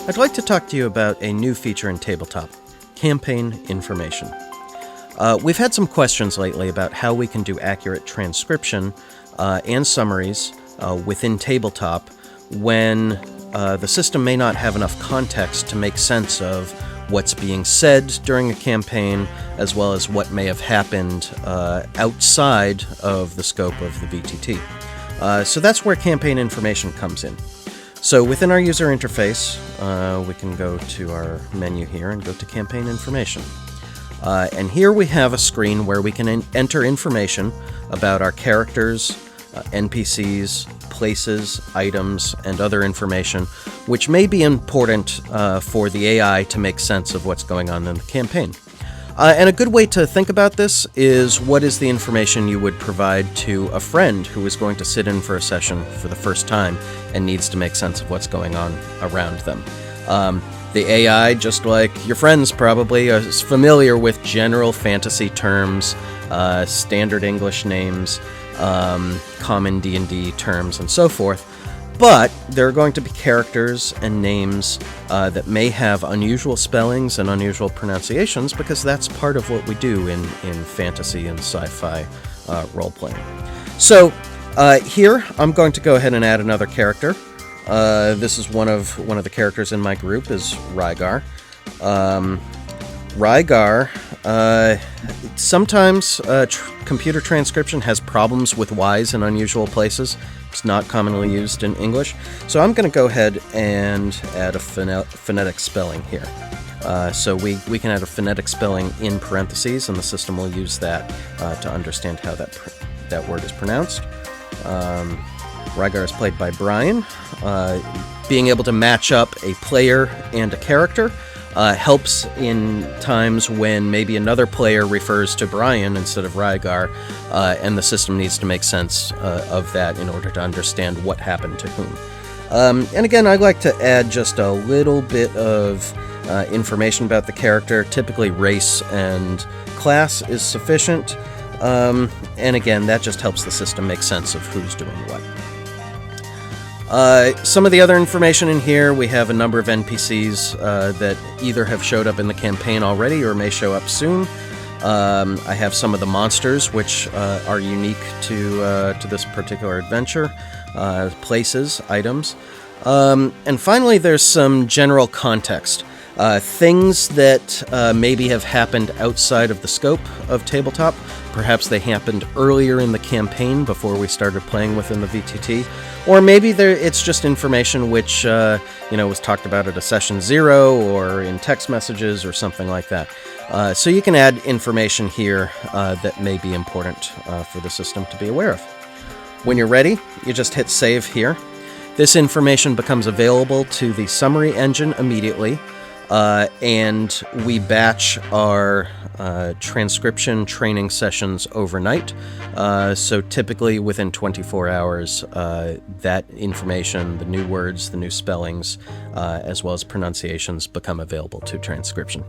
I'd like to talk to you about a new feature in Tabletop, campaign information. We've had some questions lately about how we can do accurate transcription and summaries within Tabletop when the system may not have enough context to make sense of what's being said during a campaign, as well as what may have happened outside of the scope of the VTT. So that's where campaign information comes in. So within our user interface, we can go to our menu here and go to campaign information. And here we have a screen where we can enter information about our characters, NPCs, places, items, and other information, which may be important for the AI to make sense of what's going on in the campaign. And a good way to think about this is what is the information you would provide to a friend who is going to sit in for a session for the first time and needs to make sense of what's going on around them. The AI, just like your friends probably, is familiar with general fantasy terms, standard English names, common D&D terms, and so forth. But there are going to be characters and names that may have unusual spellings and unusual pronunciations, because that's part of what we do in fantasy and sci-fi role-playing. So here, I'm going to go ahead and add another character. This is one of the characters in my group is Rygar. Rygar, sometimes computer transcription has problems with Y's in unusual places. It's not commonly used in English. So I'm going to go ahead and add a phonetic spelling here. So we can add a phonetic spelling in parentheses, and the system will use that to understand how that word is pronounced. Rygar is played by Brian. Being able to match up a player and a character helps in times when maybe another player refers to Brian instead of Rygar, and the system needs to make sense of that in order to understand what happened to whom. And again, I'd like to add just a little bit of information about the character. Typically, race and class is sufficient. And again, that just helps the system make sense of who's doing what. Some of the other information in here, we have a number of NPCs that either have showed up in the campaign already or may show up soon. I have some of the monsters which are unique to this particular adventure, places, items. And finally, there's some general context. Things that maybe have happened outside of the scope of Tabletop. Perhaps they happened earlier in the campaign before we started playing within the VTT. Or maybe it's just information which was talked about at a session 0 or in text messages or something like that. So you can add information here that may be important for the system to be aware of. When you're ready, you just hit save here. This information becomes available to the summary engine immediately. And we batch our transcription training sessions overnight. So typically within 24 hours, that information, the new words, the new spellings, as well as pronunciations become available to transcription.